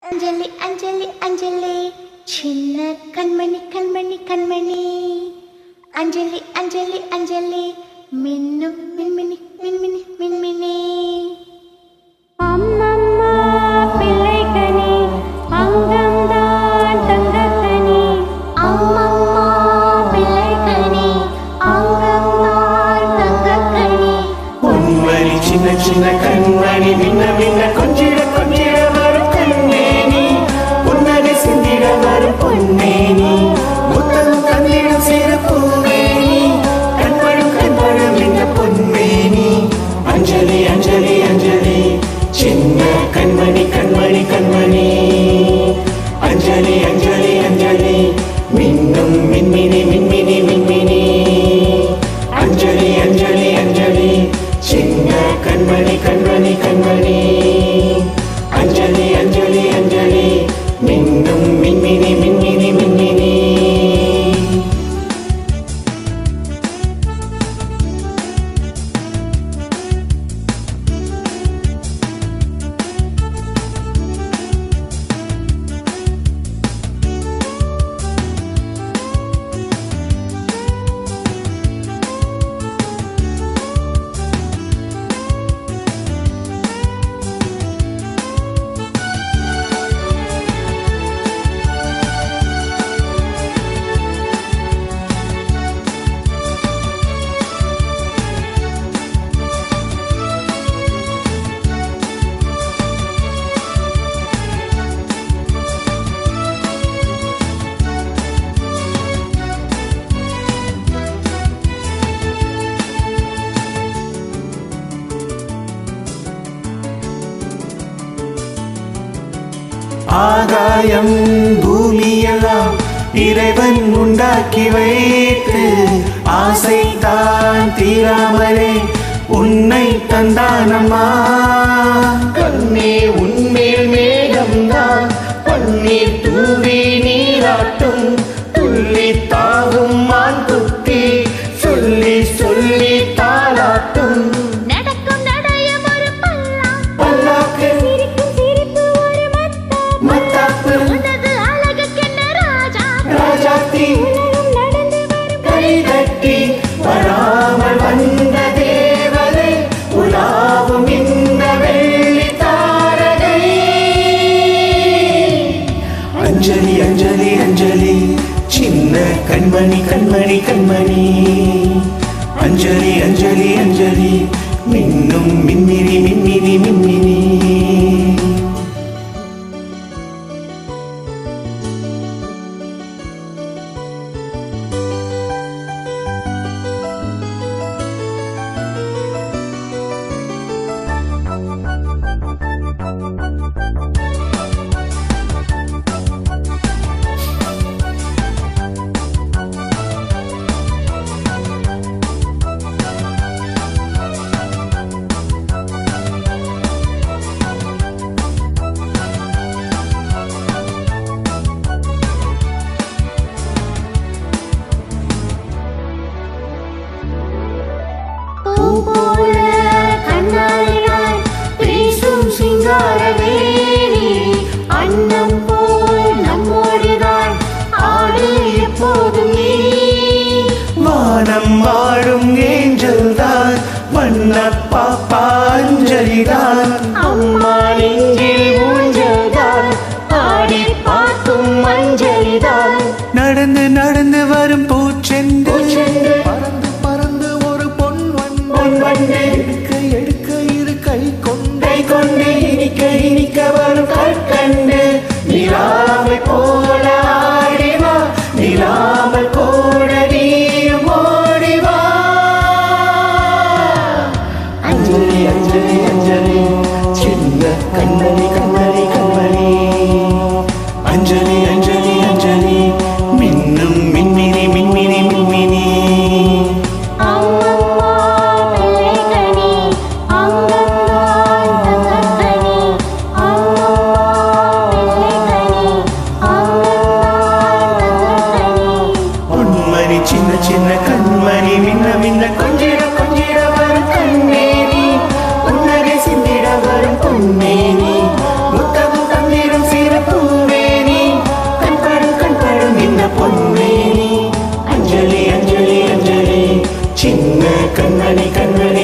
அஞ்சலி அஞ்சலி அஞ்சலி சின்ன கண்மணி கண்மணி கண்மணி அஞ்சலி அஞ்சலி அஞ்சலி மின்னும் மின்மினி மின்மினி மின்மினி அம்மம்மா பிள்ளைக்கனி அங்கம்தான் தங்கக்கனி அம்மம்மா பிள்ளைக்கனி அங்கம்தான் தங்கக்கனி பொன்மணி சின்ன சின்ன கண்மணி மின்ன மின்ன கொஞ்சிட கொஞ்சிட வரும் கண்மேனி புன்னகை சிந்திட வரும் பொன்மேனி முத்தம் தந்திடும் சிறு பூமேனி கண்படும் இந்த பொன்மேனி அஞ்சலி அஞ்சலி அஞ்சலி சின்ன கண்மணி கண்மணி கண்மணி அஞ்சலி அஞ்சலி அஞ்சலி மின்னும் மின்மினி மின்மினி மின்மினி அஞ்சலி அஞ்சலி அஞ்சலி சின்ன கண்மணி கண்மணி கண்மணி அஞ்சலி அஞ்சலி அஞ்சலி மின்னும் மின்மினி மின்மினி மின்மினி ஆகாயம் பூமியெல்லாம் இறைவன் உண்டாக்கி வைத்து ஆசை தான் தீராமலே உன்னை தந்தானம்மா கண்ணே உன்மேல் மேகம்தான் பன்னீர் தூவி நீராட்டும் துள்ளி தாவும் மான் குத்தி சொல்லி சொல்லி தாளாட்டும் நடக்கும் நடையும் ஒரு பல்லாக்கு சிரிக்கும் சிரிப்பு ஒரு மத்தாப்பு உனது அழகுக்கென்ன ராஜா ராஜாத்தி மத்தம் நடந்து வரும் கைதட்டி வராமல் வந்த தேவதை உலாவும் இந்த வெள்ளி தாரகை அஞ்சலி அஞ்சலி அஞ்சலி சின்ன கண்மணி கண்மணி கண்மணி அஞ்சலி அஞ்சலி அஞ்சலி மின்னும் மின்மினி மின்மினி மின்மினி கண்மணி கண்மணி